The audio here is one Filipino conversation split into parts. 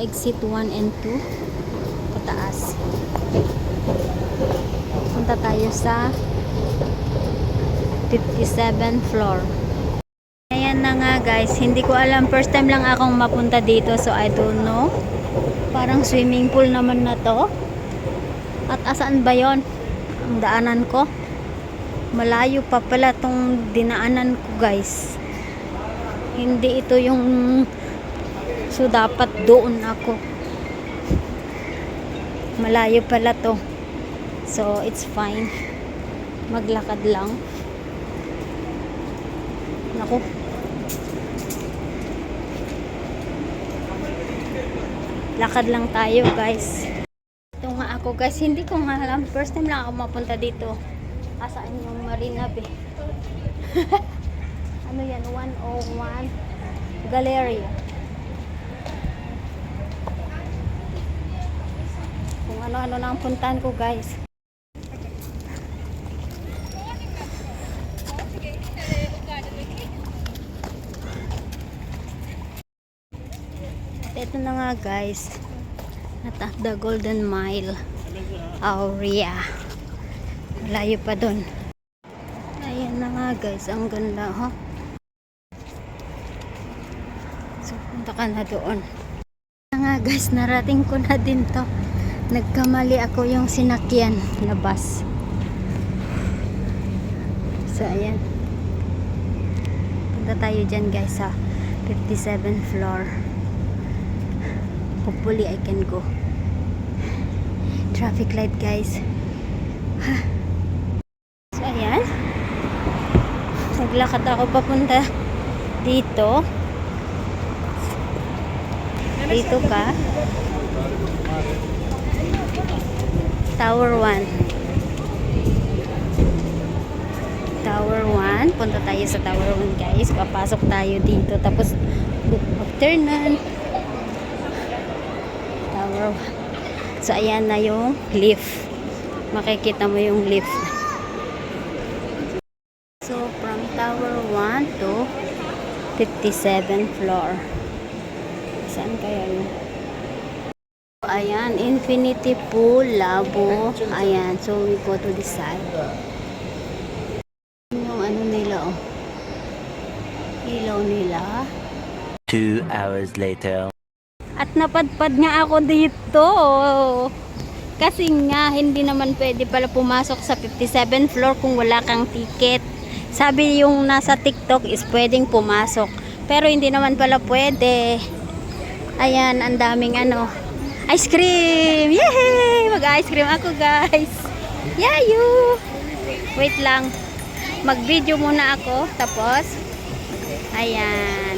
exit 1 and 2 pataas. Punta tayo sa 57th floor. Ayan na nga guys, hindi ko alam, first time lang akong mapunta dito, so I don't know. Parang swimming pool naman na to. At asaan ba yon ang daanan ko? Malayo pa pala tong dinaanan ko guys. Hindi ito yung, so dapat doon ako. Malayo pala to, so it's fine, maglakad lang. Naku, lakad lang tayo guys. Ito nga ako guys, hindi ko nga alam, first time lang ako mapunta dito. Asaan yung Marina Bay? Ano yan, 101 Galleria. Kung ano-ano na ang puntahan ko guys. Ito na nga guys, at the Golden Mile area. Malayo pa dun. Ayan na nga guys, ang ganda ha. So punta ka na doon. Ayan na nga guys, narating ko na din to. Nagkamali ako yung sinakyan na bus. So ayan, punta tayo dyan guys sa 57th floor. Hopefully I can go. Traffic light guys. So ayan, naglakad ako papunta dito. Dito ka Tower 1. Tower 1, punta tayo sa Tower 1 guys. Papasok tayo dito, tapos after nun Tower 1. So ayan na yung lift, makikita mo yung lift. So from Tower 1 to 57th floor. Saan kaya yun? Ayan, infinity pool, labo. Ayan, so we go to this side. Yung ano nila, oh, ilaw nila. 2 hours later. At napadpad nga ako dito. Kasi nga, hindi naman pwede pala pumasok sa 57th floor kung wala kang ticket. Sabi yung nasa TikTok is pwedeng pumasok. Pero hindi naman pala pwede. Ayan, ang daming ano, ice cream! Yay! Mag-ice cream ako guys. Yayu! Wait lang. Mag-video muna ako. Tapos, ayan.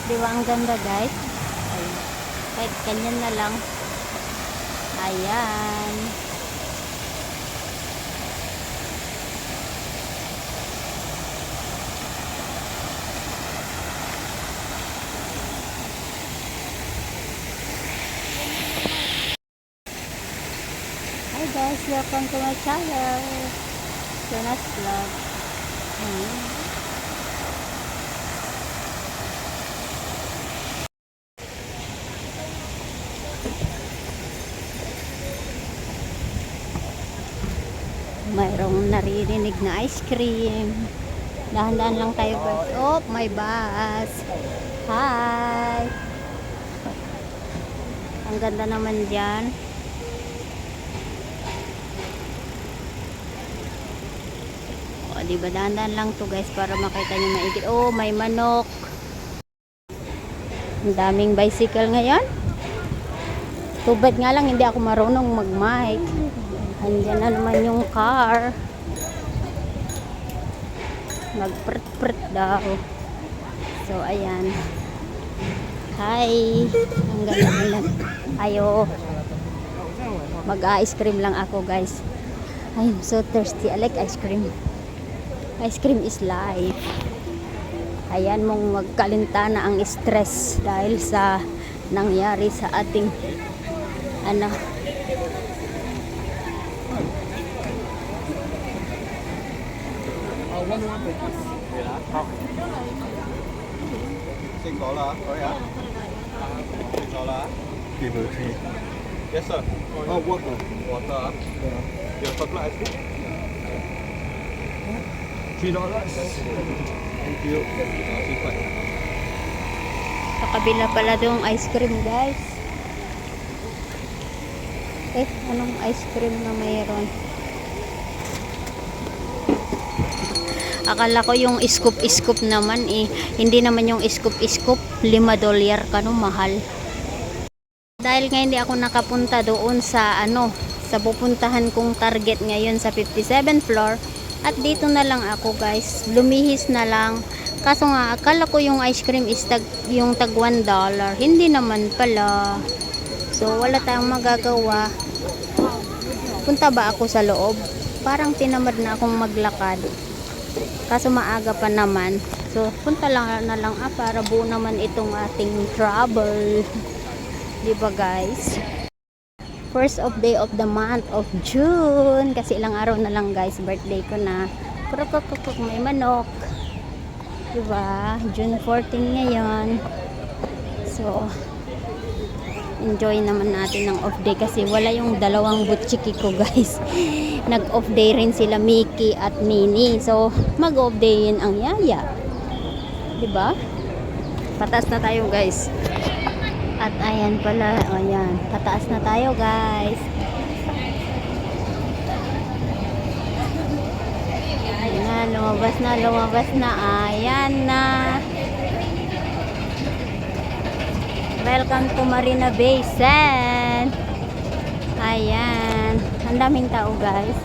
Diba ang ganda guys? Ayan. Kahit kanyan na lang. Ayan. Hi guys, welcome to my channel. Jonas Vlog. Mayroong naririnig na ice cream. Dahan-dahan lang tayo guys. Oh, may bus. Hi. Ang ganda naman dyan. O, diba, dahan-dahan lang to guys para makita nyo maigit. Oh, may manok. Ang daming bicycle ngayon. Tubad nga lang, hindi ako marunong mag-mic. Andyan na naman yung car. Magpret-pret daw. So, ayan. Hi. Ang ganda. Ayo. Mag-ice cream lang ako guys. I'm so thirsty. I like ice cream. Ice cream is life. Ayan mong magkalinta na ang stress dahil sa nangyari sa ating ano. Xin có là có ya. Xin có là. People tree. Yes sir. Oh water. Water. Yeah. Your chocolate ice cream. $3. Thank you. Xin khỏe. Sa kabila pala yung ice cream, guys. Anong ice cream na mayroon? Akala ko yung scoop naman eh. Hindi naman yung scoop $5 kano mahal. Dahil nga hindi ako nakapunta doon sa sa pupuntahan kong target ngayon sa 57th floor. At dito na lang ako, guys. Lumihis na lang. Kaso nga, akala ko yung ice cream is yung tag $1. Hindi naman pala. So, wala tayong magagawa. Punta ba ako sa loob? Parang tinamad na akong maglakad. Kaso maaga pa naman. So, punta lang na lang para buo naman itong ating travel. Diba, guys? First of day of the month of June. Kasi ilang araw na lang, guys. Birthday ko na. Kurukukukuk, may manok. Diba? June 14 ngayon. So, enjoy naman natin ng off day kasi wala yung dalawang butchiki ko, guys. Nag off day rin sila Mickey at Minnie. So, mag off day yun ang yaya. Diba? Pataas na tayo, guys. At ayan pala, ayan. Pataas na tayo, guys. Ayan na, lumabas na. Ayan na. Welcome to Marina Bay Sands. Ayan. Ang daming tao, guys.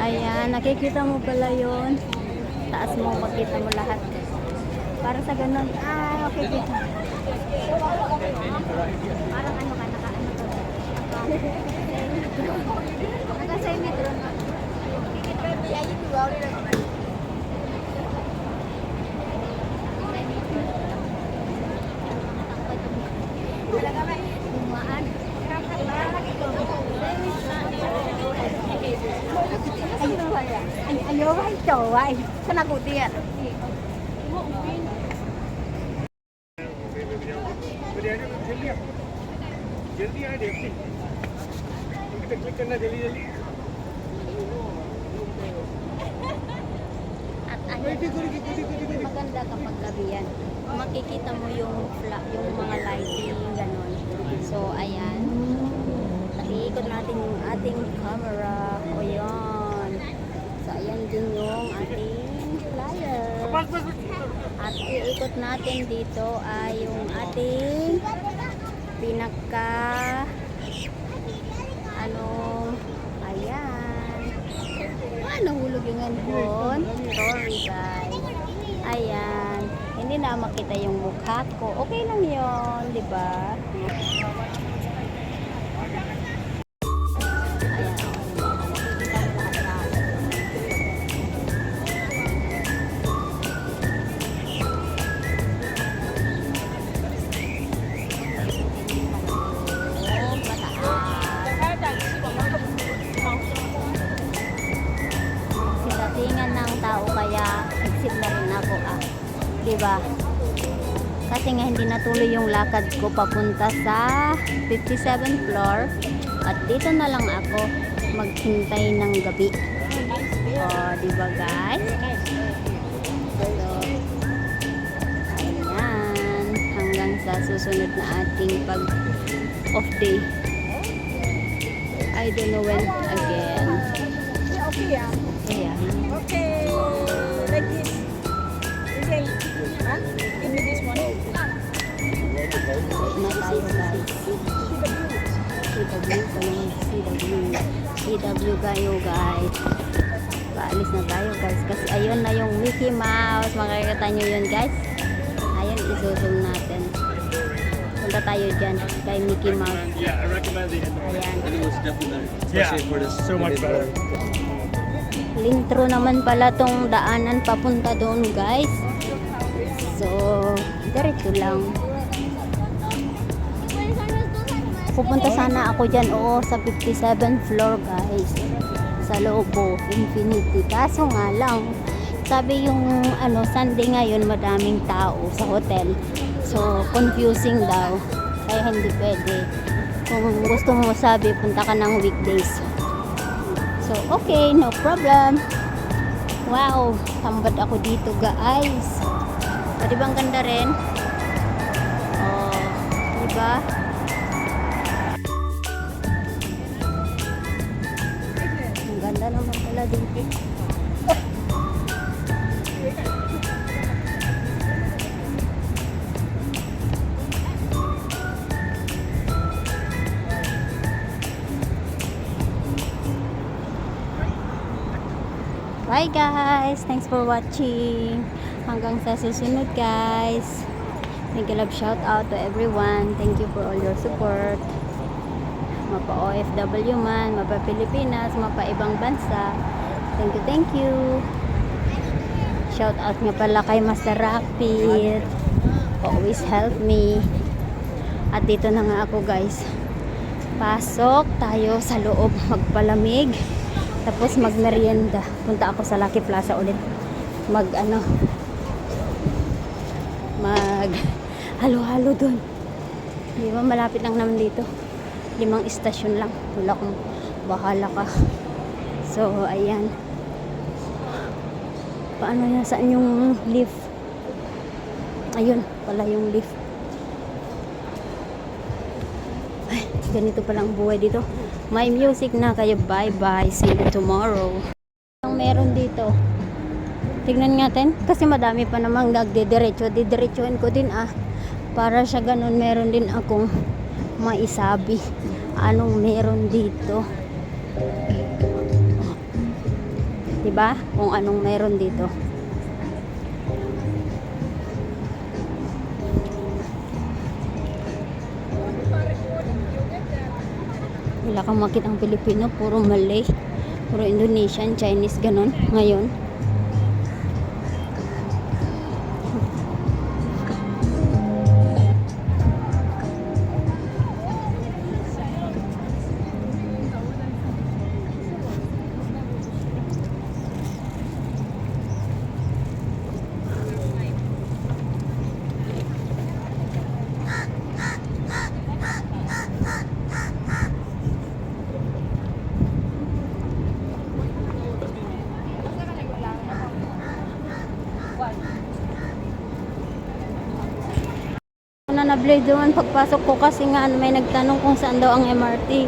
Ayan. Nakikita mo pala yun. Taas mo, makita mo lahat. Para sa ganun. Okay. Dito. Parang ano ka, naka-ano to. Naka-sa metro na. Anh nhớ vai trò anh cái nào của tiền जल्दी आए देखते क्लिक करना जल्दी at maganda kapag gabi yan. Makikita mo yung mga lighting ganon. So ayan. Iikot natin yung ating camera. O yun. So ayan din yung ating flyer. At iikot natin dito ay yung ating ayan. Nahulog yung handphone. Sorry, guys. Ayan. Hindi na makita yung mukha ko. Okay lang yun, di ba? Datingan ng tao kaya exit na rin ako diba? Kasi nga hindi natuloy yung lakad ko papunta sa 57th floor at dito na lang ako maghintay ng gabi. Diba, guys? So, ayan, hanggang sa susunod na ating pag off day. I don't know when again. Yeah. Ayan. Okay, like this. Okay. Huh? Give me this one. Na tayo, guys. CW kayo, guys. Paalis na tayo, guys. Kasi ayun na yung Mickey Mouse. Makikita nyo yun, guys. Ayun, isusum natin. Punta tayo dyan kay Mickey Mouse. Yeah, I recommend it. Ayan. It was definitely especially for this so much better. Lintro naman pala tong daanan papunta doon, guys. So, diretso lang. Pupunta sana ako dyan, sa 57th floor, guys. Sa Lobo Infinity. Kaso nga lang, Sabi yung Sunday ngayon madaming tao sa hotel. So confusing daw. Kaya hindi pwede. Kung gusto mo sabi, punta ka ng weekdays. So okay, no problem. Wow, tambad ako dito guys. O, diba ang ganda rin? Oh, diba? Ang ganda naman pala dito. Bye guys! Thanks for watching. Hanggang sa susunod guys. Thank you, love, shout out to everyone. Thank you for all your support. Mapa OFW man, mapa Pilipinas, mapa ibang bansa. Thank you, thank you. Shout out nga pala kay Master Rapid. Always help me. At dito na nga ako guys. Pasok tayo sa loob, magpalamig. Tapos magmerienda. Punta ako sa Lucky Plaza ulit. Mag halo-halo dun. Di ba malapit lang naman dito. 5 istasyon lang. Wala kung bahala ka. So ayan. Paano na saan yung lift? Ayun pala yung lift. Ay, ganito palang buhay dito. May music na kayo. Bye bye. See you tomorrow. Ang meron dito. Tignan natin. Kasi madami pa namang nagdidiretso. Didiretsuhin ko din para sa ganun meron din akong maisabi. Anong meron dito. Diba? Kung anong meron dito. Wala kang makitang Pilipino, puro Malay, puro Indonesian, Chinese, ganon ngayon. Na-blade doon pagpasok ko kasi nga may nagtanong kung saan daw ang MRT.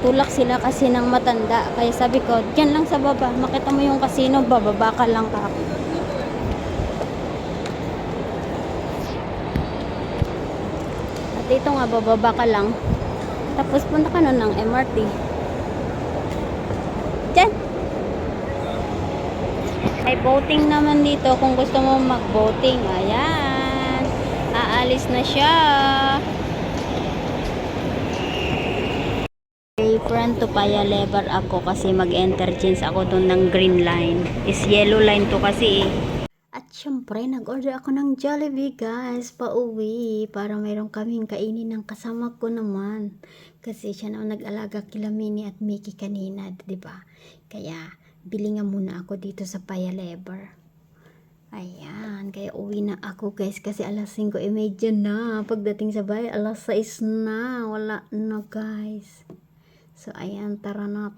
Tulak sila kasi ng matanda. Kaya sabi ko, dyan lang sa baba. Makita mo yung casino, bababa ka lang ka. At dito nga, bababa ka lang. Tapos punta ka nun ng MRT. Dyan. May boating naman dito kung gusto mo mag-boating. Ayan. Aalis na siya. Friend to Paya Lebar ako kasi mag-interchange ako doon ng green line. Is yellow line to kasi At syempre, nag-order ako ng Jollibee guys, pauwi para mayroon kaming kainin ng kasama ko naman. Kasi siya na nag-alaga kila Minnie at Mickey kanina, 'di ba? Kaya bili nga muna ako dito sa Paya Lebar. Ayan, kaya uwi na ako guys kasi alas 5:30 na. Pagdating sa bahay, alas 6 na. Wala na guys. So ayan, tara na.